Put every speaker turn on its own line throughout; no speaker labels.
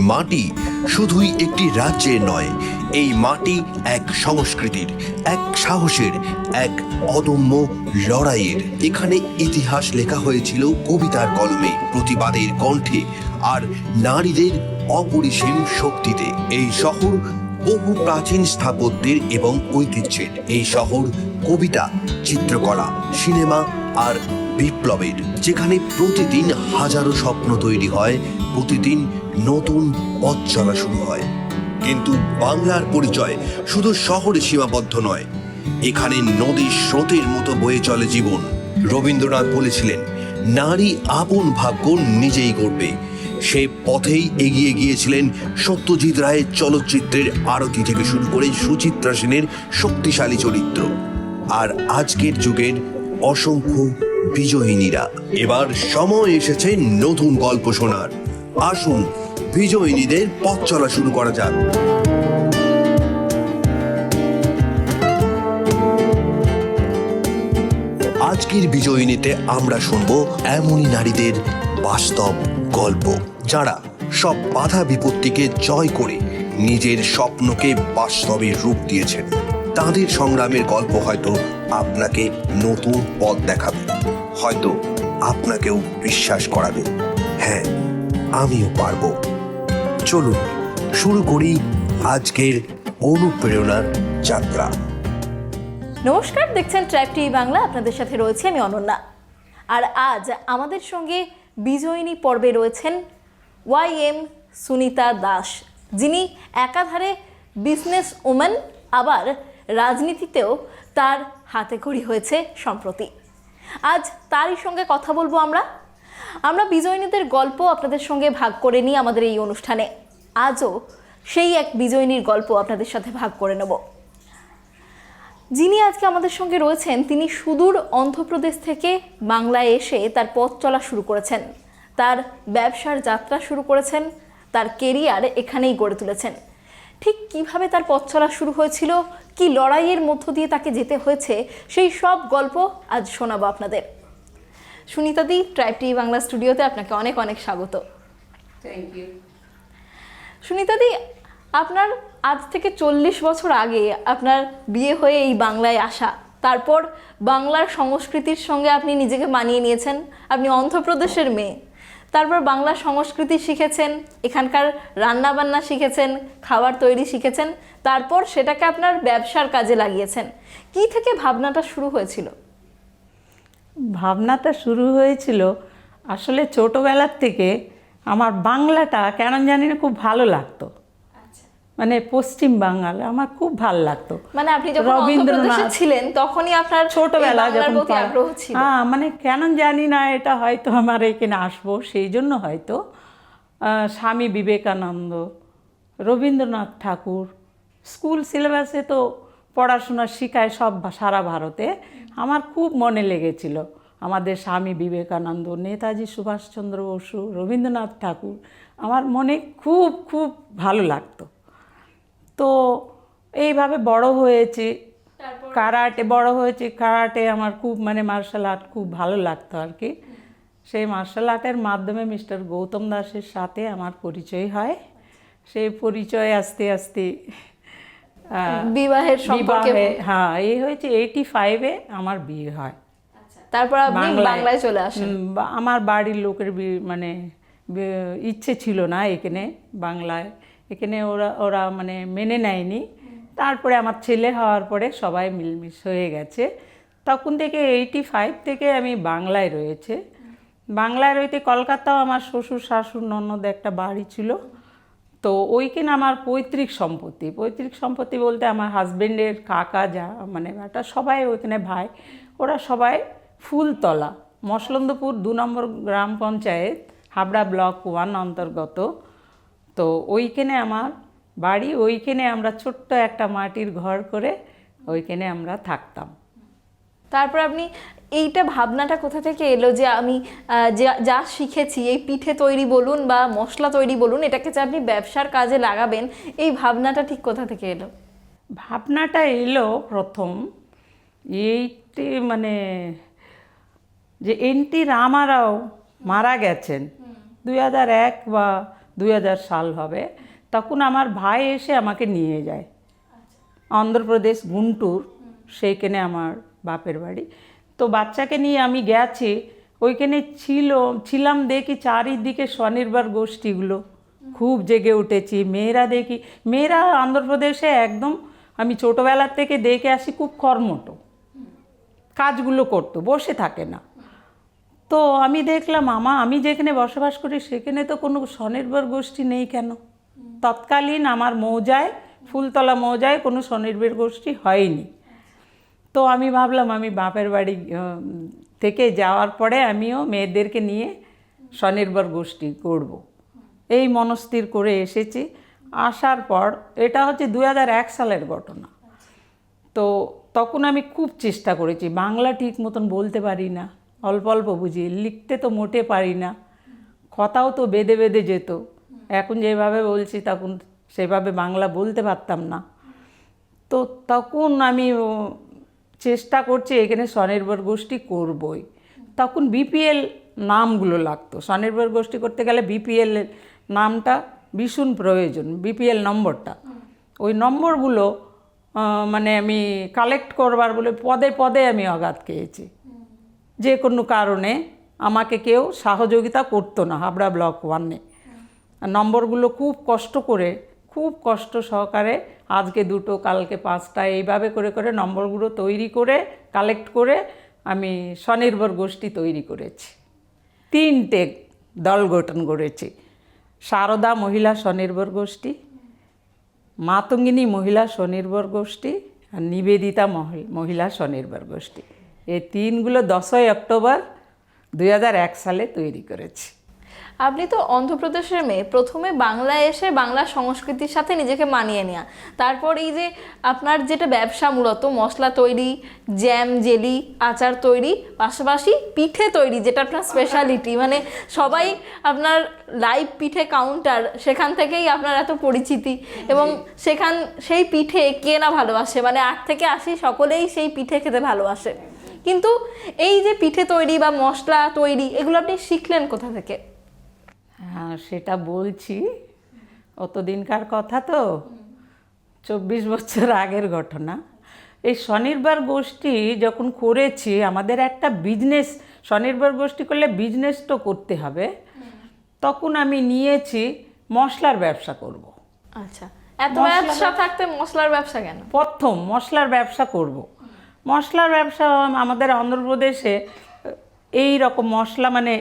মাটি শুধুই একটি রাজ্যের নয়, এই মাটি এক সংস্কৃতির, এক সাহসের, এক অদম্য লড়াইয়ের। এখানে ইতিহাস লেখা হয়েছিল কবিতার কলমে, প্রতিবাদের কণ্ঠে আর নারীদের অপরিসীম শক্তিতে। এই শহর বহু প্রাচীন স্থাপত্যের এবং ঐতিহ্যের। এই শহর কবিতা, চিত্রকলা, সিনেমা আর বিপ্লবের, যেখানে প্রতিদিন হাজারো স্বপ্ন তৈরি হয়, প্রতিদিন নতুন পথ চলা শুরু হয়। কিন্তু বাংলার পরিচয় শুধু শহরে সীমাবদ্ধ নয়, এখানে নদীর স্রোতের মতো বয়ে চলে জীবন। রবীন্দ্রনাথ বলেছিলেন, নারী আপন ভাগ্য নিজেই গড়বে। সে পথেই এগিয়ে গিয়েছিলেন সত্যজিৎ রায়ের চলচ্চিত্রের আরতি থেকে শুরু করে সুচিত্রা সেনের শক্তিশালী চরিত্র, আর আজকের যুগের অসংখ্য বিজয়িনীরা। এবার সময় এসেছে নতুন গল্প শোনার। আসুন বিজয়িনীদের পথ চলা শুরু করা যাক। আজকের বিজয়িনীতে আমরা শুনব এমনই নারীদের বাস্তব গল্প, যারা সব বাধা বিপত্তিকে জয় করে নিজের স্বপ্নকে বাস্তবে রূপ দিয়েছেন। তাদের সংগ্রামের গল্প হয়তো আপনাকে নতুন পথ দেখাবে, হয়তো আপনাকেও বিশ্বাস করাবে, হ্যাঁ আমিও পারবো। চলুন শুরু করি আজকের অনুপ্রেরণার যাত্রা।
নমস্কার, দেখছেন ট্রাইব টিভি বাংলা। আপনাদের সাথে রয়েছে আমি অনন্যা। আর আজ আমাদের সঙ্গে বিজয়িনী পর্বে রয়েছেন YM সুনিতা দাস, যিনি একাধারে বিজনেস ওম্যান, আবার রাজনীতিতেও তার হাতেখড়ি হয়েছে সম্প্রতি। আজ তারই সঙ্গে কথা বলবো আমরা বিজয়িনীদের গল্প আপনাদের সঙ্গে ভাগ করে নিই আমাদের এই অনুষ্ঠানে। আজও সেই এক বিজয়িনীর গল্প আপনাদের সাথে ভাগ করে নেব। যিনি আজকে আমাদের সঙ্গে রয়েছেন, তিনি সুদূর অন্ধ্রপ্রদেশ থেকে বাংলায় এসে তার পথ চলা শুরু করেছেন, তার ব্যবসার যাত্রা শুরু করেছেন, তার কেরিয়ার এখানেই গড়ে তুলেছেন। ঠিক কিভাবে তার পথ চলা শুরু হয়েছিল, কি লড়াইয়ের মধ্য দিয়ে তাকে যেতে হয়েছে, সেই সব গল্প আজ শোনাবো আপনাদের। সুনিতাদি, ট্রাইব টিভি বাংলা স্টুডিওতে আপনাকে অনেক অনেক স্বাগত।
Thank you.
সুনিতাদি, আপনার আজ থেকে 40 বছর আগে আপনার বিয়ে হয়ে এই বাংলায় আসা, তারপর বাংলার সংস্কৃতির সঙ্গে আপনি নিজেকে মানিয়ে নিয়েছেন। আপনি অন্ধ্রপ্রদেশের মেয়ে, তারপর বাংলা সংস্কৃতি শিখেছেন, এখানকার রান্নাবান্না শিখেছেন, খাবার তৈরি শিখেছেন, তারপর সেটাকে আপনার ব্যবসার কাজে লাগিয়েছেন। কি থেকে ভাবনাটা শুরু হয়েছিল?
ভাবনাটা শুরু হয়েছিল আসলে ছোটোবেলার থেকে। আমার বাংলাটা কেন জানি না খুব ভালো লাগতো, মানে পশ্চিম বাংলা আমার খুব ভালো লাগতো।
মানে আপনি যখন অন্ধ্রপ্রদেশে ছিলেন তখনই আপনার
ছোটবেলা
বাংলার প্রতি আগ্রহ ছিল?
হ্যাঁ, মানে কেন জানি না, এটা হয়তো আমার এখানে আসবো সেই জন্য হয়তো স্বামী বিবেকানন্দ, রবীন্দ্রনাথ ঠাকুর স্কুল সিলেবাসে তো পড়াশোনা শিখায় সব সারা ভারতে। আমার খুব মনে লেগেছিল আমাদের স্বামী বিবেকানন্দ, নেতাজি সুভাষচন্দ্র বসু, রবীন্দ্রনাথ ঠাকুর, আমার মনে খুব খুব ভালো লাগতো। তো এইভাবে বড় হয়েছি, কারাটে বড় হয়েছি, কারাটে আমার খুব মানে মার্শাল আর্ট খুব ভালো লাগতো আর কি। সেই মার্শাল আর্টের মাধ্যমে মিস্টার গৌতম দাসের সাথে আমার পরিচয় হয়। সেই পরিচয় আস্তে আস্তে
বিবাহের সম্পর্কে,
হ্যাঁ, এই হয়েছে 85-এ আমার বিয়ে হয়।
তারপর আপনি বাংলায় চলে আসেন।
আমার বাড়ির লোকের মানে ইচ্ছে ছিল না এখানে বাংলায়, এখানে ওরা মানে মেনে নেয়নি। তারপরে আমার ছেলে হওয়ার পরে সবাই মিলমিশ হয়ে গেছে। তখন থেকে 85 থেকে আমি বাংলায় রয়েছে। বাংলায় রইতে কলকাতাও আমার শ্বশুর শাশুড় ননদ একটা বাড়ি ছিল। তো ওইখানে আমার পৈতৃক সম্পত্তি বলতে আমার হাজব্যান্ডের কাকা যা মানে একটা সবাই ওইখানে ভাই, ওরা সবাই ফুলতলা, মসলন্দপুর 2 নম্বর গ্রাম পঞ্চায়েত, হাবড়া ব্লক 1 অন্তর্গত। তো ওইখানে আমার বাড়ি, ওইখানে আমরা ছোট্ট একটা মাটির ঘর করে ওইখানে আমরা থাকতাম।
তারপর আপনি এইটা ভাবনাটা কোথা থেকে এলো যে আমি যা শিখেছি, এই পিঠে তৈরি বলুন বা মশলা তৈরি বলুন, এটাকে যে আপনি ব্যবসার কাজে লাগাবেন, এই ভাবনাটা ঠিক কোথা থেকে এলো?
ভাবনাটা এলো প্রথম এইটি মানে যে NT রামারাও মারা গেছেন 2001 বা 2000 সাল হবে, তখন আমার ভাই এসে আমাকে নিয়ে যায় অন্ধ্রপ্রদেশ গুন্টুর, সেইখানে আমার বাপের বাড়ি। তো বাচ্চাকে নিয়ে আমি গেছি, ওইখানে ছিলাম, দেখি চারিদিকে স্বনির্ভর গোষ্ঠীগুলো খুব জেগে উঠেছি। মেয়েরা দেখি, মেয়েরা অন্ধ্রপ্রদেশে একদম, আমি ছোটোবেলার থেকে দেখে আসি, খুব কর্মঠ, কাজগুলো করতো, বসে থাকে না। তো আমি দেখলাম আমি যেখানে বসবাস করি সেখানে তো কোনো স্বনির্ভর গোষ্ঠী নেই কেন। তৎকালীন আমার মৌজায়, ফুলতলা মৌজায় কোনো স্বনির্ভর গোষ্ঠী হয়নি। তো আমি ভাবলাম আমি বাপের বাড়ি থেকে যাওয়ার পরে আমিও মেয়েদেরকে নিয়ে স্বনির্ভর গোষ্ঠী করব, এই মনস্থির করে এসেছি। আসার পর এটা হচ্ছে 2001 সালের ঘটনা। তো তখন আমি খুব চেষ্টা করেছি, বাংলা ঠিক মতন বলতে পারি না, অল্প অল্প বুঝি, লিখতে তো মোটে পারি না, কথাও তো বেঁধে বেঁধে যেত। এখন যেভাবে বলছি তখন সেভাবে বাংলা বলতে পারতাম না। তো তখন আমি চেষ্টা করছি এখানে স্বনির্ভর গোষ্ঠী করবই। তখন বিপিএল নামগুলো লাগতো, স্বনির্ভর গোষ্ঠী করতে গেলে বিপিএল নামটা ভীষণ প্রয়োজন, বিপিএল নম্বরটা। ওই নম্বরগুলো মানে আমি কালেক্ট করবার বলে পদে পদে আমি আঘাত খেয়েছি। যে কোনো কারণে আমাকে কেউ সহযোগিতা করতো না হাবড়া ব্লক 1-এ। নম্বরগুলো খুব কষ্ট করে, খুব কষ্ট সহকারে, আজকে 2টো কালকে 5টা, এইভাবে করে করে নম্বরগুলো তৈরি করে কালেক্ট করে আমি স্বনির্ভর গোষ্ঠী তৈরি করেছি। 3টে দল গঠন করেছি: সারদা মহিলা স্বনির্ভর গোষ্ঠী, মাতঙ্গিনী মহিলা স্বনির্ভর গোষ্ঠী আর নিবেদিতা মহিলা স্বনির্ভর গোষ্ঠী। এই 3গুলো 10ই অক্টোবর 2001 সালে তৈরি করেছি।
আপনি তো অন্ধ্রপ্রদেশের মেয়ে, প্রথমে বাংলায় এসে বাংলা সংস্কৃতির সাথে নিজেকে মানিয়ে নেওয়া, তারপর এই যে আপনার যেটা ব্যবসা, মূলত মশলা তৈরি, জ্যাম, জেলি, আচার তৈরি, পাশাপাশি পিঠে তৈরি, যেটা আপনার স্পেশালিটি, মানে সবাই আপনার লাইভ পিঠে কাউন্টার, সেখান থেকেই আপনার এত পরিচিতি। এবং সেই পিঠে কে না ভালোবাসে, মানে 8 থেকে 80 সকলেই সেই পিঠে খেতে ভালোবাসে। কিন্তু এই যে পিঠে তৈরি বা মশলা তৈরি, এগুলো আপনি শিখলেন কোথা থেকে?
হ্যাঁ, সেটা বলছি, অতদিনকার কথা তো, 24 বছর আগের ঘটনা। এই স্বনির্ভর গোষ্ঠী যখন করেছি, আমাদের একটা বিজনেস, স্বনির্ভর গোষ্ঠী করলে বিজনেস তো করতে হবে, তখন আমি নিয়েছি মশলার ব্যবসা করব।
আচ্ছা, এত ব্যবসা থাকতে মশলার ব্যবসা কেন?
প্রথম মশলার ব্যবসা করব। মশলার ব্যবসা আমাদের অন্ধ্রপ্রদেশে এই রকম মশলা মানে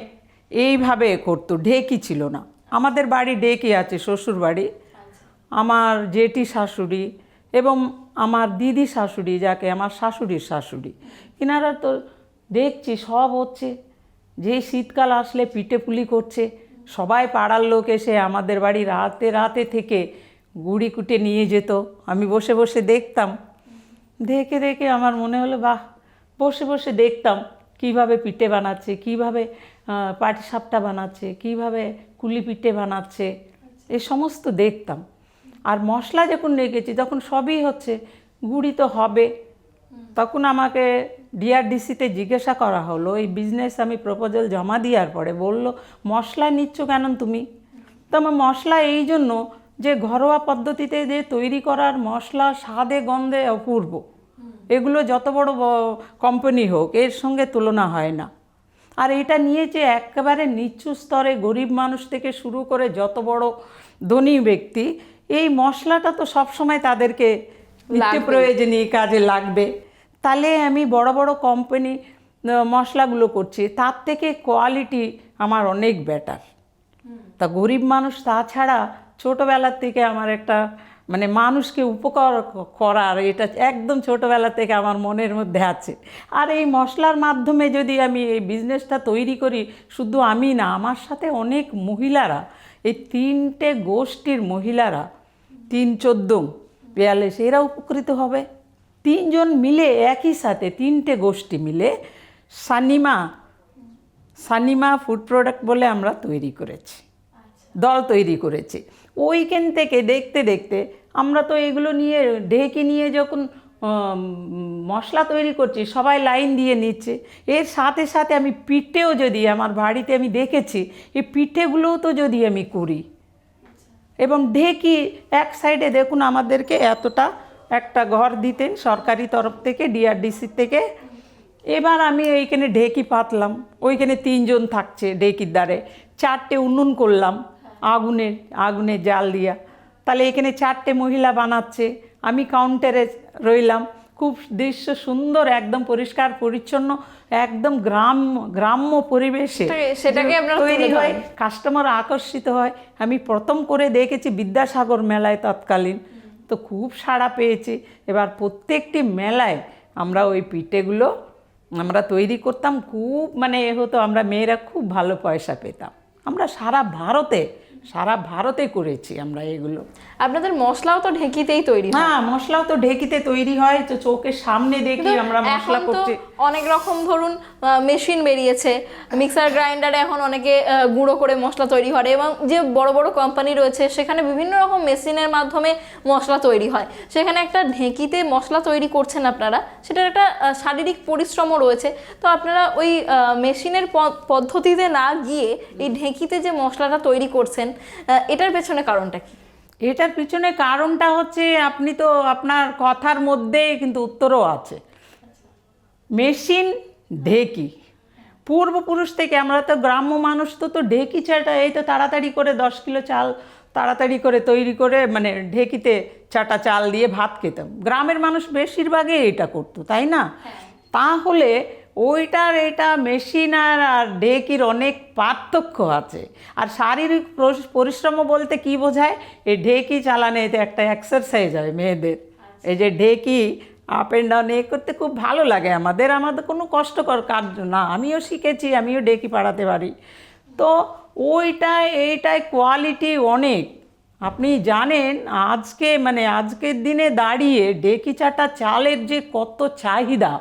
এইভাবে করতো, ঢেকি ছিল না। আমাদের বাড়ি ঢেকি আছে, শ্বশুর বাড়ি, আমার জেঠি শাশুড়ি এবং আমার দিদি শাশুড়ি, যাকে আমার শাশুড়ির শাশুড়ি, এনারা তো দেখছি সব হচ্ছে। যেই শীতকাল আসলে পিঠে পুলি করছে, সবাই পাড়ার লোক এসে আমাদের বাড়ি রাতে রাতে থেকে গুড়ি কুটে নিয়ে যেত। আমি বসে বসে দেখতাম, দেখে দেখে আমার মনে হলো বাহ, বসে বসে দেখতাম কিভাবে পিঠে বানাচ্ছে, কিভাবে পাটিসাপটা বানাচ্ছে, কিভাবে কুলি পিঠে বানাচ্ছে, এই সমস্ত দেখতাম। আর মশলা যখন রেখেছি তখন সবই হচ্ছে, গুড়ি তো হবে। তখন আমাকে ডিআরডিসিতে জিজ্ঞাসা করা হলো, এই বিজনেস আমি প্রপোজাল জমা দেওয়ার পরে বলল, মশলা নিচ্ছ কেন তুমি? তো আমার মশলা এই জন্য যে ঘরোয়া পদ্ধতিতে যে তৈরি করার মশলা স্বাদে গন্ধে অপূর্ব, এগুলো যত বড় কোম্পানি হোক এর সঙ্গে তুলনা হয় না। আর এটা নিয়েছে একেবারে নিচু স্তরে, গরিব মানুষ থেকে শুরু করে যত বড় ধনী ব্যক্তি, এই মশলাটা তো সবসময় তাদেরকে নিত্য প্রয়োজনীয় কাজে লাগবে। তাহলে আমি বড় বড় কোম্পানি মশলাগুলো করছি, তার থেকে কোয়ালিটি আমার অনেক বেটার। তা গরিব মানুষ, তাছাড়া ছোটোবেলার থেকে আমার একটা মানে মানুষকে উপকার করার, এটা একদম ছোটোবেলা থেকে আমার মনের মধ্যে আছে। আর এই মশলার মাধ্যমে যদি আমি এই বিজনেসটা তৈরি করি, শুধু আমি না, আমার সাথে অনেক মহিলারা, এই 3টে গোষ্ঠীর মহিলারা, 3, 14, 42, এরা উপকৃত হবে। 3 জন মিলে একই সাথে, 3টে গোষ্ঠী মিলে সানিমা ফুড প্রোডাক্ট বলে আমরা তৈরি করেছি, দল তৈরি করেছি। ওইখান থেকে দেখতে দেখতে আমরা তো এগুলো নিয়ে, ঢেকে নিয়ে যখন মশলা তৈরি করছি, সবাই লাইন দিয়ে নিচ্ছে। এর সাথে সাথে আমি পিঠেও, যদি আমার বাড়িতে আমি দেখেছি, এই পিঠেগুলোও তো যদি আমি করি, এবং ঢেকি এক সাইডে দেখুন আমাদেরকে এতটা একটা ঘর দিতেন সরকারি তরফ থেকে, ডিআরডিসি থেকে। এবার আমি এইখানে ঢেকি পাতলাম, ওইখানে 3 জন থাকছে ঢেকির দ্বারে, 4টে উনুন করলাম আগুনে জাল দিয়া, তাহলে এখানে 4টে মহিলা বানাচ্ছে, আমি কাউন্টারে রইলাম। খুব দৃশ্য সুন্দর, একদম পরিষ্কার পরিচ্ছন্ন, একদম গ্রাম্য পরিবেশে
সেটাকে আপনারা
তৈরি
তুলে
হয়,
ধরেন।
কাস্টমার আকর্ষিত হয়। আমি প্রথম করে দেখেছি বিদ্যাসাগর মেলায় তৎকালীন, তো খুব সাড়া পেয়েছি। এবার প্রত্যেকটি মেলায় আমরা ওই পিঠেগুলো আমরা তৈরি করতাম, খুব মানে এ হতো, আমরা মেয়েরা খুব ভালো পয়সা পেতাম। আমরা সারা ভারতে করেছি আমরা এগুলো।
আপনাদের মশলাও তো ঢেঁকিতেই তৈরি হয়।
হ্যাঁ, মশলাও তো ঢেকিতে তৈরি হয়, তো চোখের সামনে দেখি
কিন্তু
আমরা মশলা
এখন তো
করছি।
অনেক রকম ধরুন মেশিন বেরিয়েছে, মিক্সার গ্রাইন্ডারে এখন অনেকে গুঁড়ো করে মশলা তৈরি করে, এবং যে বড় বড় কোম্পানি রয়েছে সেখানে বিভিন্ন রকম মেশিনের মাধ্যমে মশলা তৈরি হয়। সেখানে একটা ঢেঁকিতে মশলা তৈরি করছেন আপনারা, সেটার একটা শারীরিক পরিশ্রমও রয়েছে। তো আপনারা ওই মেশিনের পদ্ধতিতে না গিয়ে এই ঢেঁকিতে যে মশলাটা তৈরি করছেন, এটার পেছনে কারণটা কি?
এটার পিছনে কারণটা হচ্ছে, আপনি তো আপনার কথার মধ্যেই কিন্তু উত্তরও আছে। মেশিন, ঢেকি, পূর্বপুরুষ থেকে আমরা তো গ্রাম্য মানুষ, তো ঢেকি চাটা এই তো তাড়াতাড়ি করে 10 কিলো চাল তাড়াতাড়ি করে তৈরি করে মানে ঢেকিতে চাটা চাল দিয়ে ভাত খেতাম। গ্রামের মানুষ বেশিরভাগই এটা করতো, তাই না? তাহলে ওইটার এটা মেশিন আর ঢেকির অনেক পার্থক্য আছে। আর শারীরিক পরিশ্রম বলতে কি বোঝায়, এই ঢেকি চালানে এতে একটা এক্সারসাইজ হয় মেয়েদের। এই যে ঢেকি আপ অ্যান্ড ডাউন এ করতে খুব ভালো লাগে আমাদের কোনো কষ্টকর কাজ না। আমিও শিখেছি, আমিও ঢেকি পাড়াতে পারি। তো এইটায় কোয়ালিটি অনেক। আপনি জানেন আজকের দিনে দাঁড়িয়ে ঢেকি চাটা চালের যে কত চাহিদা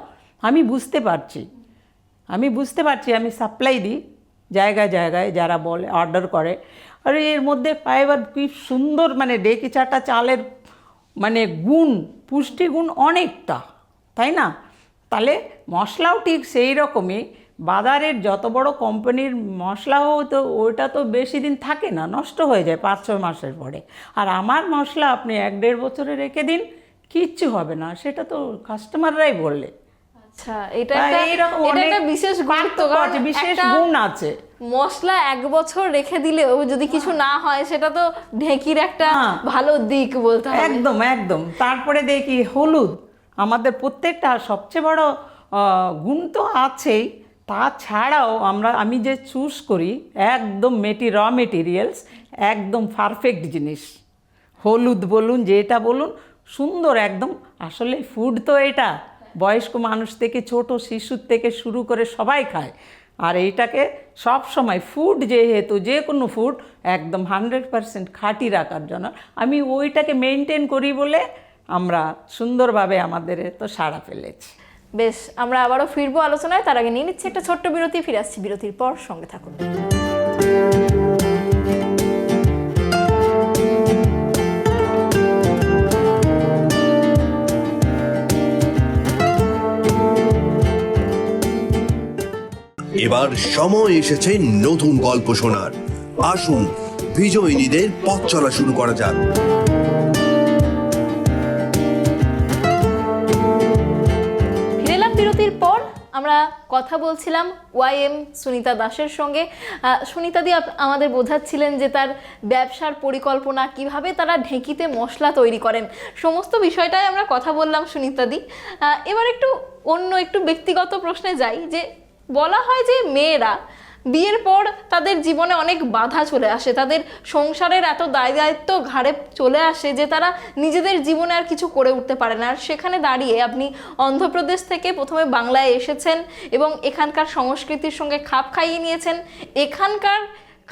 আমি বুঝতে পারছি। আমি সাপ্লাই দিই জায়গায় জায়গায়, যারা বলে অর্ডার করে, আর এর মধ্যে ফাইবার কি সুন্দর, মানে ঢেকি চাটা চালের মানে পুষ্টিগুণ অনেকটা, তাই না? তাহলে মশলাও ঠিক সেই রকমই। বাজারের যত বড় কোম্পানির মশলাও তো ওইটা তো বেশি দিন থাকে না, নষ্ট হয়ে যায় 5-6 মাসের পরে। আর আমার মশলা আপনি 1-1.5 বছরে রেখে দিন, কিচ্ছু হবে না, সেটা তো কাস্টমাররাই বললে।
আচ্ছা, এটা একটা বিশেষ গুরুত্ব,
বিশেষ গুণ আছে।
মশলা 1 বছর রেখে দিলেও যদি কিছু না হয়, সেটা তো ঢেঁকির একটা ভালো দিক বলতে হবে।
একদম। তারপরে দেখি হলুদ, আমাদের প্রত্যেকটা সবচেয়ে বড় গুণ তো আছেই, তাছাড়াও আমি যে চুজ করি একদম র মেটেরিয়ালস, একদম পারফেক্ট জিনিস। হলুদ বলুন, যেটা বলুন, সুন্দর একদম। আসলে ফুড তো এটা বয়স্ক মানুষ থেকে ছোট শিশুর থেকে শুরু করে সবাই খায়। আর এইটাকে সব সময় ফুড, যেহেতু যে কোনো ফুড একদম 100% খাঁটি রাখার জন্য আমি ওইটাকে মেনটেন করি বলে আমরা সুন্দরভাবে আমাদের তো সাড়া ফেলেছি।
বেশ, আমরা আবারও ফিরবো আলোচনায়। তার আগে নিয়ে নিচ্ছি একটা ছোট্ট বিরতি, ফিরে আসছি বিরতির পর, সঙ্গে থাকুন।
এবার সময় এসেছে নতুন গল্প শোনার। আসুন বিজয়িনীদের পথ চলা শুরু করা যাক।
ফিরে এলাম বিরতির পর। আমরা কথা বলছিলাম ওয়াইএম সুনিতা দাসের সঙ্গে। সুনিতাদি আমাদের বোঝাচ্ছিলেন যে তার ব্যবসার পরিকল্পনা, কিভাবে তারা ঢেঁকিতে মশলা তৈরি করেন, সমস্ত বিষয়টাই আমরা কথা বললাম সুনিতাদি। এবার একটু ব্যক্তিগত প্রশ্নে যাই। যে বলা হয় যে মেয়েরা বিয়ের পর তাদের জীবনে অনেক বাধা চলে আসে, তাদের সংসারের এত দায়িত্ব ঘাড়ে চলে আসে যে তারা নিজেদের জীবনে আর কিছু করে উঠতে পারে না। আর সেখানে দাঁড়িয়ে আপনি অন্ধ্রপ্রদেশ থেকে প্রথমে বাংলায় এসেছেন এবং এখানকার সংস্কৃতির সঙ্গে খাপ খাইয়ে নিয়েছেন। এখানকার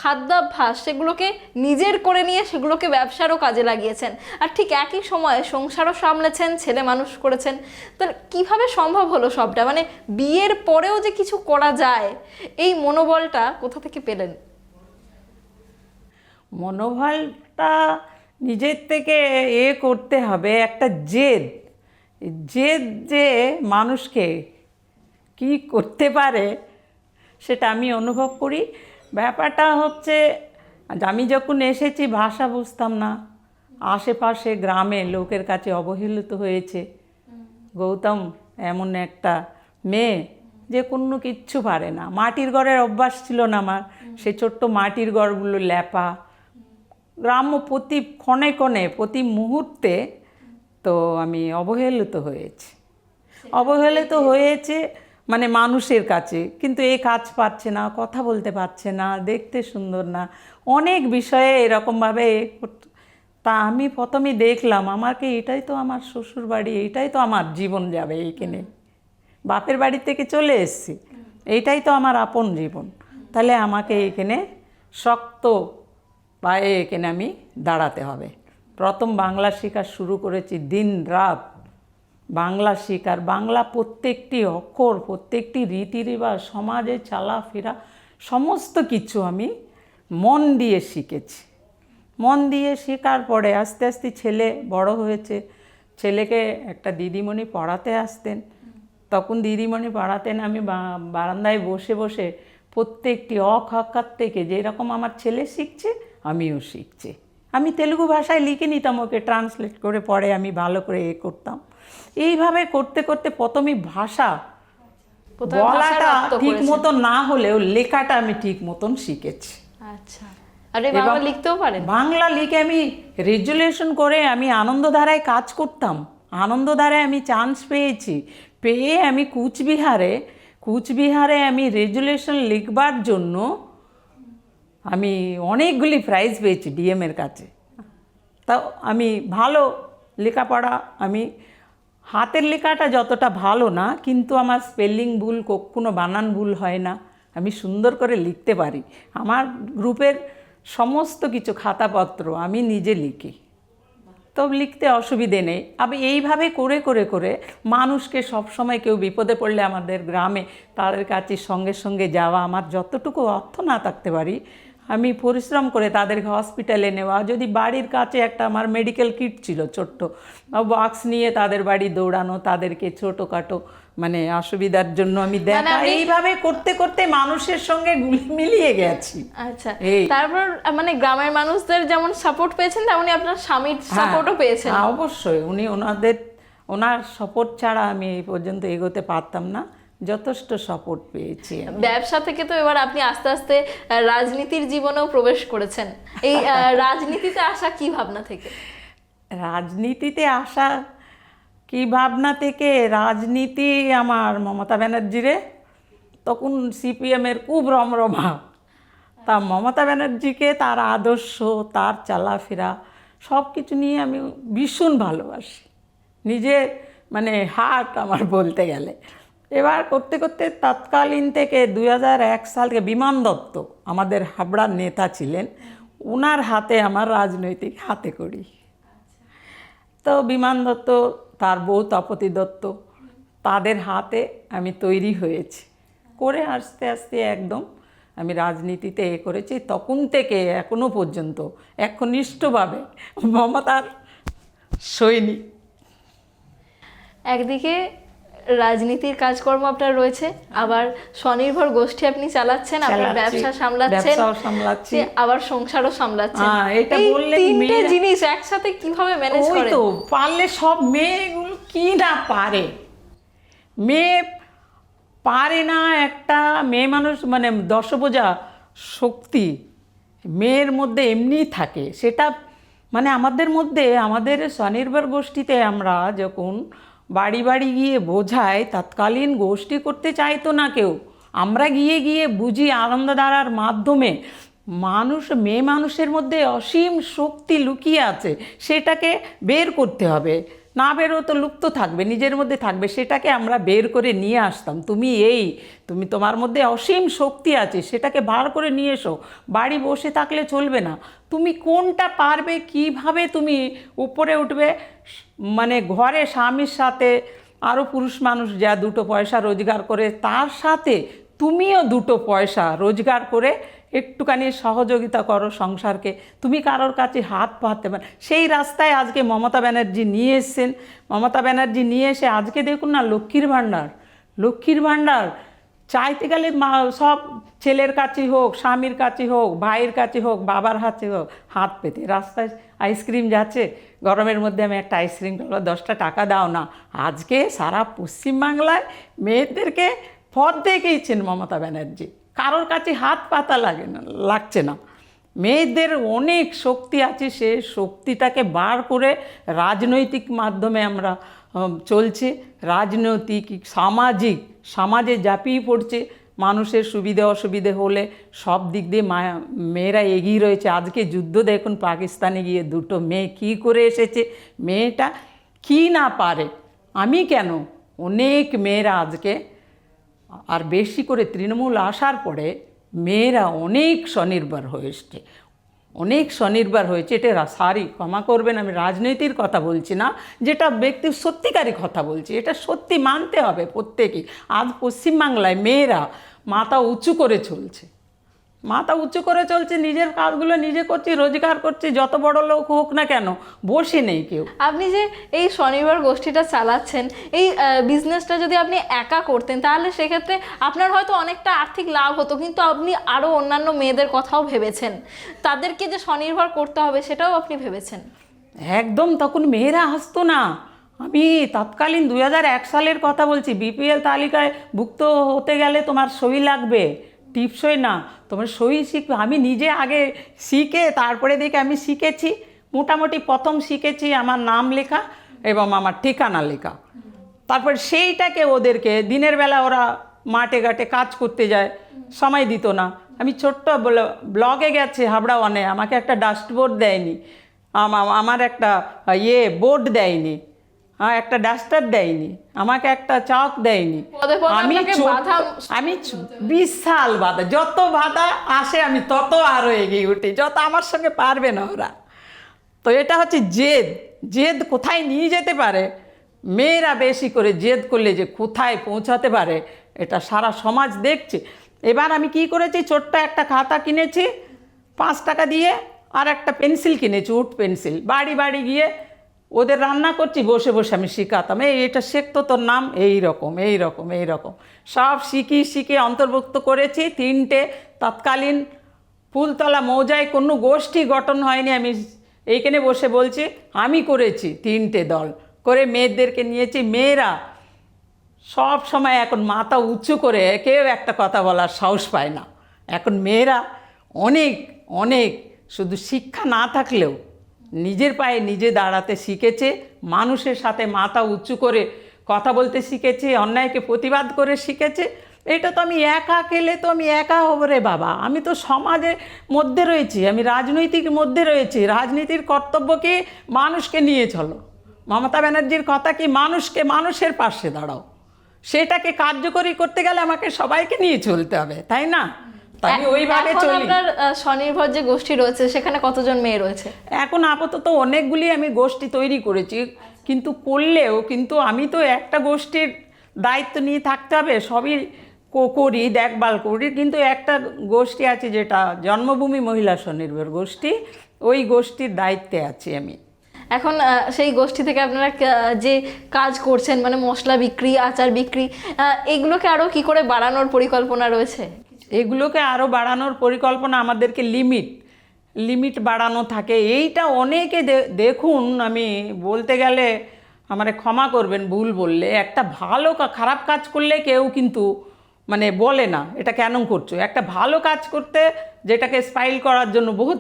খাদ্যাভ্যাস সেগুলোকে নিজের করে নিয়ে সেগুলোকে ব্যবসারও কাজে লাগিয়েছেন। আর ঠিক একই সময়ে সংসারও সামলেছেন, ছেলে মানুষ করেছেন। তাহলে কীভাবে সম্ভব হলো সবটা? মানে বিয়ের পরেও যে কিছু করা যায়, এই মনোবলটা কোথা থেকে পেলেন?
মনোবলটা নিজের থেকে করতে হবে, একটা জেদ যে মানুষকে কি করতে পারে সেটা আমি অনুভব করি। ব্যাপারটা হচ্ছে আজ আমি যখন এসেছি ভাষা বুঝতাম না, আশেপাশে গ্রামে লোকের কাছে অবহেলিত হয়েছে। গৌতম এমন একটা মেয়ে যে কোনো কিচ্ছু পারে না, মাটির ঘরের অভ্যাস ছিল না আমার, সে ছোট্ট মাটির ঘরগুলো লেপা, গ্রাম্য প্রতি ক্ষণে ক্ষণে প্রতি মুহূর্তে তো আমি অবহেলিত হয়েছি, অবহেলিত হয়েছে মানে মানুষের কাছে। কিন্তু এই কাজ পারছে না, কথা বলতে পারছে না, দেখতে সুন্দর না, অনেক বিষয়ে এরকমভাবে তা আমি প্রথমে দেখলাম আমাকে এটাই তো আমার শ্বশুর বাড়ি, এইটাই তো আমার জীবন যাবে এইখানে, বাপের বাড়ি থেকে চলে এসেছি, এইটাই তো আমার আপন জীবন, তাহলে আমাকে এখানে শক্ত পায়ে এখানে আমি দাঁড়াতে হবে। প্রথম বাংলা শেখা শুরু করেছি, দিন রাত বাংলা শেখার, বাংলা প্রত্যেকটি অক্ষর, প্রত্যেকটি রীতি রেওয়াজ, সমাজে চলাফেরা সমস্ত কিছু আমি মন দিয়ে শিখেছি। মন দিয়ে শেখার পরে আস্তে আস্তে ছেলে বড় হয়েছে, ছেলেকে একটা দিদিমণি পড়াতে আসতেন, তখন দিদিমণি পড়াতেন, আমি বারান্দায় বসে বসে প্রত্যেকটি অক্ষর থেকে যেরকম আমার ছেলে শিখছে আমিও শিখছি। আমি তেলুগু ভাষায় লিখে নিতাম, ওকে ট্রান্সলেট করে পরে আমি ভালো করে করতাম। এইভাবে করতে করতে প্রথমে ভাষা বলাটা ঠিক মতো না হলেও লেখাটা আমি ঠিক মতন শিখেছি।
আচ্ছা, আরে বাংলা লিখতেও পারেন? বাংলা
লিখে আমি রেজুলেশন করে আমি আনন্দধারায় কাজ করতাম, আনন্দধারায় আমি চান্স পেয়েছি, পেয়ে আমি কুচবিহারে আমি রেজুলেশন লিখবার জন্য আমি অনেকগুলি প্রাইজ পেয়েছি ডিএমের কাছে। তাও আমি ভালো লেখাপড়া, আমি হাতের লেখাটা যতটা ভালো না, কিন্তু আমার স্পেলিং ভুল, কখনো বানান ভুল হয় না, আমি সুন্দর করে লিখতে পারি। আমার গ্রুপের সমস্ত কিছু খাতাপত্র আমি নিজে লিখি, তো লিখতে অসুবিধে নেই। আমি এইভাবে করে করে করে মানুষকে সবসময় কেউ বিপদে পড়লে আমাদের গ্রামে তাদের কাছে সঙ্গে সঙ্গে যাওয়া, আমার যতটুকু অর্থ না থাকতে পারি আমি পরিশ্রম করে তাদেরকে হসপিটালে নেওয়া, যদি বাড়ির কাছে একটা আমার মেডিকেল কিট ছিল ছোট্ট, বক্স নিয়ে তাদের বাড়ি দৌড়ানো, তাদেরকে ছোটোখাটো মানে অসুবিধার জন্য আমি দেখা, এইভাবে করতে করতে মানুষের সঙ্গে মিলিয়ে গেছি।
আচ্ছা, তারপর মানে গ্রামের মানুষদের যেমন সাপোর্ট পেয়েছেন তেমনি আপনার স্বামীর সাপোর্টও পেয়েছেন?
অবশ্যই, ওনার সাপোর্ট ছাড়া আমি এই পর্যন্ত এগোতে পারতাম না, যথেষ্ট সাপোর্ট পেয়েছি।
ব্যবসা থেকে তো এবার আপনি আস্তে আস্তে রাজনীতির জীবনেও প্রবেশ করেছেন, এই রাজনীতিতে আসা কি ভাবনা থেকে?
রাজনীতিতে আসা কি ভাবনা থেকে, রাজনীতি আমার মমতা ব্যানার্জিরে, তখন সিপিএমের খুব রমরমা, তা মমতা ব্যানার্জিকে, তার আদর্শ, তার চলাফেরা সব কিছু নিয়ে আমি ভীষণ ভালোবাসি, নিজে মানে হার্ট আমার বলতে গেলে। এবার করতে করতে তৎকালীন থেকে 2001 সাল থেকে বিমান দত্ত আমাদের হাবড়ার নেতা ছিলেন, ওনার হাতে আমার রাজনৈতিক হাতে করি। তো বিমান দত্ত, তার বউ তপতি দত্ত, তাদের হাতে আমি তৈরি হয়েছি, করে আস্তে আস্তে একদম আমি রাজনীতিতে করেছি। তখন থেকে এখনো পর্যন্ত একনিষ্ঠভাবে মমতার সৈনিক।
একদিকে রাজনীতির কাজকর্ম আপনার রয়েছে, আবার স্বনির্ভর গোষ্ঠী আপনি চালাচ্ছেন, আপনার ব্যবসা সামলাচ্ছেন, আবার সংসারও সামলাচ্ছেন। এই তিনটে জিনিস একসাথে কিভাবে ম্যানেজ করেন?
তো পারলে সব মেয়েগুলো কি না পারে, মেয়ে পারে না, একটা মেয়ে মানুষ মানে দশভুজা শক্তি মেয়ের মধ্যে এমনিই থাকে, সেটা মানে আমাদের মধ্যে, আমাদের স্বনির্ভর গোষ্ঠীতে আমরা যখন বাড়ি বাড়ি গিয়ে বোঝাই, তৎকালীন গোষ্ঠী করতে চাইতো না কেউ, আমরা গিয়ে গিয়ে বুঝি আনন্দধারার মাধ্যমে মেয়ে মানুষের মধ্যে অসীম শক্তি লুকিয়ে আছে, সেটাকে বের করতে হবে, না বেরো তো লুপ্ত থাকবে, নিজের মধ্যে থাকবে, সেটাকে আমরা বের করে নিয়ে আসতাম। তুমি তোমার মধ্যে অসীম শক্তি আছে, সেটাকে বার করে নিয়ে এসো, বাড়ি বসে থাকলে চলবে না, তুমি কোনটা পারবে, কিভাবে তুমি উপরে উঠবে, মানে ঘরে স্বামীর সাথে আরও পুরুষ মানুষ যা দুটো পয়সা রোজগার করে, তার সাথে তুমিও দুটো পয়সা রোজগার করে একটুখানি সহযোগিতা করো সংসারকে, তুমি কারোর কাছে হাত পাততে পারো। সেই রাস্তায় আজকে মমতা ব্যানার্জি নিয়ে এসছেন। মমতা ব্যানার্জি নিয়ে এসে আজকে দেখুন না, লক্ষ্মীর ভাণ্ডার চাইতে গেলে সব ছেলের কাছে হোক, স্বামীর কাছে হোক, ভাইয়ের কাছে হোক, বাবার হাতে হোক, হাত পেতে। রাস্তায় আইসক্রিম যাচ্ছে, গরমের মধ্যে আমি একটা আইসক্রিম খাবো, 10টা টাকা দাও না। আজকে সারা পশ্চিমবাংলায় মেয়েদেরকে পথ দেখিয়েছেন মমতা ব্যানার্জি, কারোর কাছে হাত পাতা লাগছে না। মেয়েদের অনেক শক্তি আছে, সে শক্তিটাকে বার করে রাজনৈতিক মাধ্যমে আমরা চলছে। রাজনৈতিক, সামাজিক, সমাজে ঝাঁপিয়ে পড়ছে। মানুষের সুবিধে অসুবিধে হলে সব দিক দিয়ে মেয়েরা এগিয়ে রয়েছে। আজকে যুদ্ধ দেখুন, পাকিস্তানে গিয়ে 2টো মেয়ে কী করে এসেছে। মেয়েটা কি না পারে, আমি কেন, অনেক মেয়েরা আজকে, আর বেশি করে তৃণমূল আসার পরে মেয়েরা অনেক স্বনির্ভর হয়েছে, অনেক স্বনির্ভর হয়েছে। এটা সারি ক্ষমা করবেন, আমি রাজনীতির কথা বলছি না, যেটা ব্যক্তি সত্যিকারই কথা বলছি, এটা সত্যি মানতে হবে প্রত্যেকেই। আজ পশ্চিমবাংলায় মেয়েরা মাথা উঁচু করে চলছে, মাথা উঁচু করে চলছে, নিজের কাজগুলো নিজে করছি, রোজগার করছি, যত বড় লোক হোক না কেন, বসে নেই কেউ।
আপনি যে এই স্বনির্ভর গোষ্ঠীটা চালাচ্ছেন, এই বিজনেসটা যদি আপনি একা করতেন তাহলে সেক্ষেত্রে আপনার হয়তো অনেকটা আর্থিক লাভ হতো, কিন্তু আপনি আরও অন্যান্য মেয়েদের কথাও ভেবেছেন, তাদেরকে যে স্বনির্ভর করতে হবে সেটাও আপনি ভেবেছেন।
একদম, তখন মেয়েরা আসতো না। আমি তৎকালীন 2001 সালের কথা বলছি। বিপিএল তালিকায় ভুক্ত হতে গেলে তোমার সই লাগবে, টিপসই না, তোমার সই শিখবে। আমি নিজে আগে শিখে তারপরে দেখে আমি শিখেছি, মোটামুটি প্রথম শিখেছি আমার নাম লেখা এবং আমার ঠিকানা লেখা। তারপর সেইটাকে ওদেরকে দিনের বেলা ওরা মাঠে ঘাটে কাজ করতে যায়, সময় দিত না। আমি ছোট্ট ব্লগে গেছে হাবড়া ওয়ানে, আমাকে একটা ডাস্টবোর্ড দেয়নি, আমার একটা বোর্ড দেয়নি, একটা ডাস্টার দেয়নি, আমাকে একটা চক দেয়নি। আমি 20 সাল বাধা, যত বাধা আসে আমি তত আরও এগিয়ে উঠি, যত আমার সঙ্গে পারবে না ওরা। তো এটা হচ্ছে জেদ। জেদ কোথায় নিয়ে যেতে পারে, মেয়েরা বেশি করে জেদ করলে যে কোথায় পৌঁছাতে পারে, এটা সারা সমাজ দেখছে। এবার আমি কি করেছি, ছোট্ট একটা খাতা কিনেছি 5 টাকা দিয়ে, আর একটা পেন্সিল কিনেছি, উড পেন্সিল। বাড়ি বাড়ি গিয়ে ওদের রান্না করছি, বসে বসে আমি শেখাতাম, এটা শেখতো তোর নাম এইরকম এইরকম এইরকম, সব শিখিয়ে অন্তর্ভুক্ত করেছি। 3টে তৎকালীন ফুলতলা মৌজায় কোনো গোষ্ঠী গঠন হয়নি, আমি এইখানে বসে বলছি, আমি করেছি 3টে দল করে মেয়েদেরকে নিয়েছি। মেয়েরা সব সময় এখন মাথা উঁচু করে কেউ একটা কথা বলার সাহস পায় না। এখন মেয়েরা অনেক অনেক, শুধু শিক্ষা না থাকলেও নিজের পায়ে নিজে দাঁড়াতে শিখেছে, মানুষের সাথে মাথা উঁচু করে কথা বলতে শিখেছে, অন্যায়কে প্রতিবাদ করে শিখেছে। এটা তো আমি একা খেলে তো আমি একা হব রে বাবা, আমি তো সমাজের মধ্যে রয়েছি, আমি রাজনৈতিক মধ্যে রয়েছি। রাজনীতির কর্তব্য কি, মানুষকে নিয়ে চলো। মমতা ব্যানার্জির কথা কি, মানুষের পাশে দাঁড়াও। সেটাকে কার্যকরী করতে গেলে আমাকে সবাইকে নিয়ে চলতে হবে, তাই না? তাই ওইভাবে চলি।
আপনার স্বনির্ভর যে গোষ্ঠী রয়েছে সেখানে কতজন মেয়ে রয়েছে?
এখন আপাতত অনেকগুলি আমি গোষ্ঠী তৈরি করেছি, কিন্তু করলেও কিন্তু আমি তো একটা গোষ্ঠীর দায়িত্ব নিয়ে থাকতে হবে, সবই করি, দেখভাল করি। কিন্তু একটা গোষ্ঠী আছে যেটা জন্মভূমি মহিলা স্বনির্ভর গোষ্ঠী, ওই গোষ্ঠীর দায়িত্বে আছি আমি।
এখন সেই গোষ্ঠী থেকে আপনারা যে কাজ করছেন, মানে মশলা বিক্রি, আচার বিক্রি, এগুলোকে আরও কি করে বাড়ানোর পরিকল্পনা রয়েছে?
এগুলোকে আরও বাড়ানোর পরিকল্পনা, আমাদেরকে লিমিট বাড়ানো থাকে। এইটা অনেকে দেখুন, আমি বলতে গেলে আমারে ক্ষমা করবেন ভুল বললে, একটা ভালো খারাপ কাজ করলে কেউ কিন্তু মানে বলে না এটা কেন করছো। একটা ভালো কাজ করতে, যেটাকে স্পাইল করার জন্য বহুত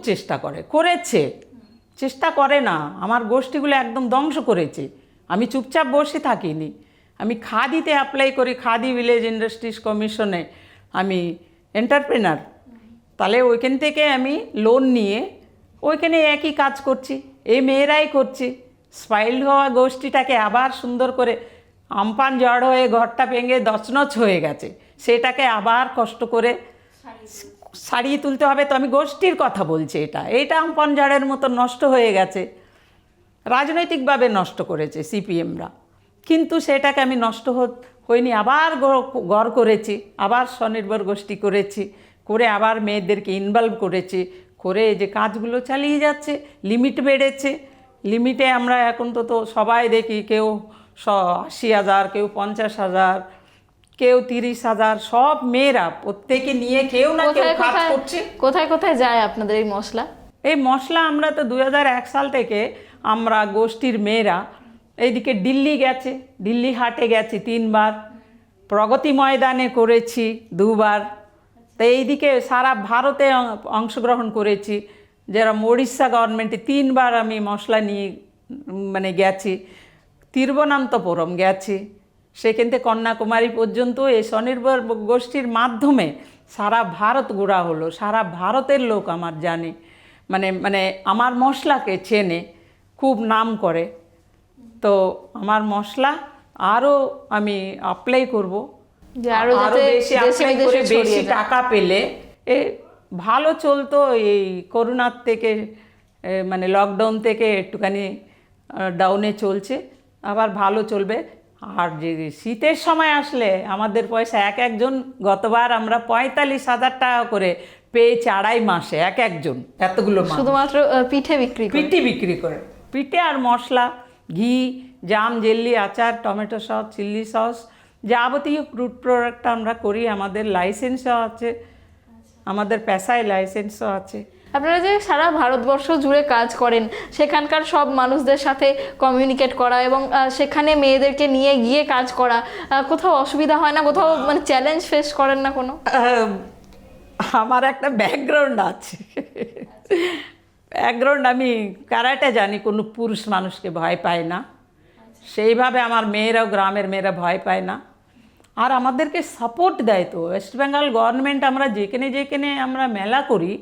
চেষ্টা করে না। আমার গোষ্ঠীগুলো একদম ধ্বংস করেছে। আমি চুপচাপ বসে থাকিনি, আমি খাদিতে অ্যাপ্লাই করি, খাদি ভিলেজ ইন্ডাস্ট্রিজ কমিশনে আমি এন্টারপ্রেনার। তাহলে ওইখান থেকে আমি লোন নিয়ে ওইখানে একই কাজ করছি, এই মেয়েরাই করছি। স্পাইল হওয়া গোষ্ঠীটাকে আবার সুন্দর করে, আমপান ঝড় হয়ে ঘরটা ভেঙে দচনচ হয়ে গেছে, সেটাকে আবার কষ্ট করে সারিয়ে তুলতে হবে। তো আমি গোষ্ঠীর কথা বলছি, এটা আমপান ঝড়ের মতো নষ্ট হয়ে গেছে, রাজনৈতিকভাবে নষ্ট করেছে সিপিএমরা, কিন্তু সেটাকে আমি নষ্ট হয়নি, আবার গড় করেছি, আবার স্বনির্ভর গোষ্ঠী করেছি, করে আবার মেয়েদেরকে ইনভলভ করেছি, করে যে কাজগুলো চালিয়ে যাচ্ছে। লিমিট বেড়েছে, লিমিটে আমরা এখন তো সবাই দেখি, কেউ 80,000, কেউ 50,000, কেউ 30,000, সব মেয়েরা প্রত্যেকে নিয়ে কেউ না কেউ
কোথায়
কাজ
কোথায়
করছে।
কোথায় কোথায় যায় আপনাদের এই মশলা?
এই মশলা আমরা তো 2001 সাল থেকে আমরা গোষ্ঠীর মেয়েরা এইদিকে দিল্লি গেছে, দিল্লি হাটে গেছি 3 বার, প্রগতি ময়দানে করেছি 2 বার, তো এইদিকে সারা ভারতে অংশগ্রহণ করেছি। যারা ওড়িশা গভর্নমেন্টে 3 বার আমি মশলা নিয়ে মানে গেছি, তিরুবনন্তপুরম গেছি, সেখান থেকে কন্যাকুমারী পর্যন্ত এই স্বনির্ভর গোষ্ঠীর মাধ্যমে সারা ভারত ঘোরা হলো। সারা ভারতের লোক আমার জানে, মানে মানে আমার মশলাকে চেনে, খুব নাম করে। তো আমার মশলা আরও আমি অ্যাপ্লাই করব,
যে আরো
আরো
যাতে
বেশি
দেশে
অ্যাপ্লাই
বিদেশে
করে
ছড়িয়ে
বেশি
যায়।
টাকা পেলে ভালো চলতো। এই করোনার থেকে মানে লকডাউন থেকে একটুখানি ডাউনে চলছে, আবার ভালো চলবে। আর যে শীতের সময় আসলে আমাদের পয়সা একজন, গতবার আমরা 45,000 টাকা করে পেয়েছি 2.5 মাসে একজন, এতগুলো মানুষ।
শুধুমাত্র পিঠে বিক্রি করে?
পিঠে বিক্রি করে, পিঠে আর মশলা, ঘি, জাম, জেলি, আচার, টমেটো সস, চিলি সস, যাবতীয় ফ্রুট প্রোডাক্ট আমরা করি। আমাদের লাইসেন্সও আছে, আমাদের পেশায় লাইসেন্সও আছে।
আপনারা যে সারা ভারতবর্ষ জুড়ে কাজ করেন, সেখানকার সব মানুষদের সাথে কমিউনিকেট করা এবং সেখানে মেয়েদেরকে নিয়ে গিয়ে কাজ করা, কোথাও অসুবিধা হয় না? কোথাও মানে চ্যালেঞ্জ ফেস করেন না কোনো?
আমার একটা ব্যাকগ্রাউন্ড আছে, ব্যাকগ্রাউন্ড, আমি কারাটে জানি, কোনো পুরুষ মানুষকে ভয় পায় না, সেইভাবে আমার মেয়েরাও, গ্রামের মেয়েরা ভয় পায় না। আর আমাদেরকে সাপোর্ট দেয় তো ওয়েস্ট বেঙ্গল গভর্নমেন্ট। আমরা যেখানে যেখানে আমরা মেলা করি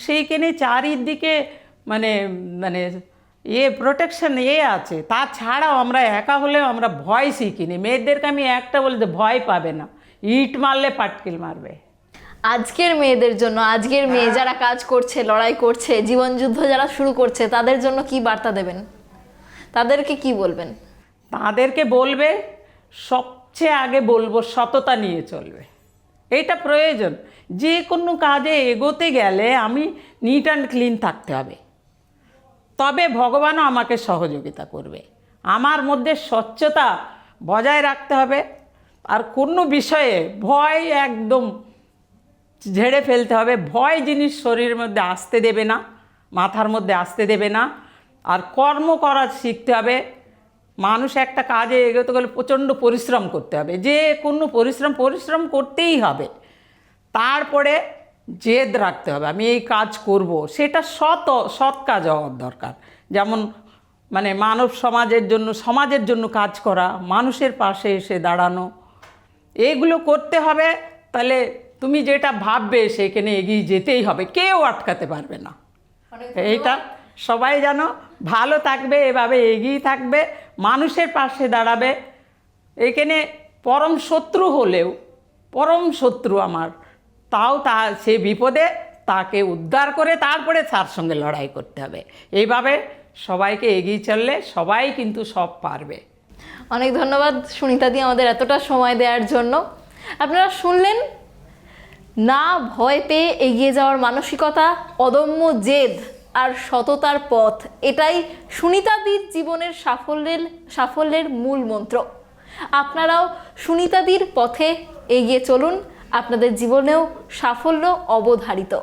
সেইখানে চারিদিকে মানে মানে প্রোটেকশন আছে। তাছাড়াও আমরা একা হলেও আমরা ভয় শিখিনি। মেয়েদেরকে আমি একটা বলে যে ভয় পাবে না, ইট মারলে পাটকেল মারবে।
আজকের মেয়েদের জন্য, আজকের মেয়ে যারা কাজ করছে, লড়াই করছে, জীবনযুদ্ধ যারা শুরু করছে, তাদের জন্য কি বার্তা দেবেন? তাদেরকে কি বলবেন?
তাদেরকে বলবে, সবচেয়ে আগে বলবো সততা নিয়ে চলবে, এটা প্রয়োজন। যে কোনো কাজে এগোতে গেলে আমি নিট অ্যান্ড ক্লিন থাকতে হবে, তবে ভগবানও আমাকে সহযোগিতা করবে। আমার মধ্যে স্বচ্ছতা বজায় রাখতে হবে, আর কোনো বিষয়ে ভয় একদম ঝেড়ে ফেলতে হবে। ভয় জিনিস শরীরের মধ্যে আসতে দেবে না, মাথার মধ্যে আসতে দেবে না। আর কর্ম করা শিখতে হবে। মানুষ একটা কাজে এগোতে গেলে প্রচণ্ড পরিশ্রম করতে হবে, যে কোনো পরিশ্রম করতেই হবে। তারপরে জেদ রাখতে হবে, আমি এই কাজ করব, সেটা সৎ কাজ হওয়ার দরকার। যেমন মানে মানব সমাজের জন্য কাজ করা, মানুষের পাশে এসে দাঁড়ানো, এগুলো করতে হবে। তাহলে তুমি যেটা ভাববে সেখানে এগিয়ে যেতেই হবে, কেউ আটকাতে পারবে না। এইটা সবাই যেন ভালো থাকবে, এভাবে এগিয়ে থাকবে, মানুষের পাশে দাঁড়াবে। এখানে পরম শত্রু হলেও, পরম শত্রু আমার, তাও সে বিপদে তাকে উদ্ধার করে তারপরে তার সঙ্গে লড়াই করতে হবে। এইভাবে সবাইকে এগিয়ে চললে সবাই কিন্তু সব পারবে।
অনেক ধন্যবাদ সুনিতা দি আমাদের এতটা সময় দেওয়ার জন্য। আপনারা শুনলেন, না ভয় পেয়ে এগিয়ে যাওয়ার মানসিকতা, অদম্য জেদ আর সততার পথ, এটাই সুনিতাদির জীবনের সাফল্যের মূল মন্ত্র। আপনারাও সুনিতাদির পথে এগিয়ে চলুন, আপনাদের জীবনেও সাফল্য অবধারিত।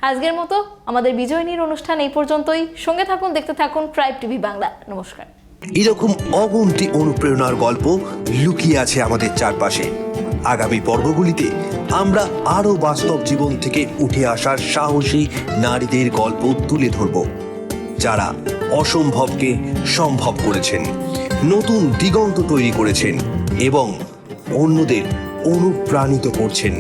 আজকের মতো আমাদের বিজয়িনীর অনুষ্ঠান এই পর্যন্তই। সঙ্গে থাকুন, দেখতে থাকুন ট্রাইব টিভি বাংলা। নমস্কার।
এরকম অগুন্তি অনুপ্রেরণার গল্প লুকিয়ে আছে আমাদের চারপাশে। আগামী পর্বগুলিতে আমরা আরো বাস্তব জীবন থেকে উঠে আসার সাহসী নারীদের গল্প তুলে ধরব, যারা অসম্ভবকে সম্ভব করেছেন, নতুন দিগন্ত তৈরি করেছেন এবং অন্যদের অনুপ্রাণিত করছেন।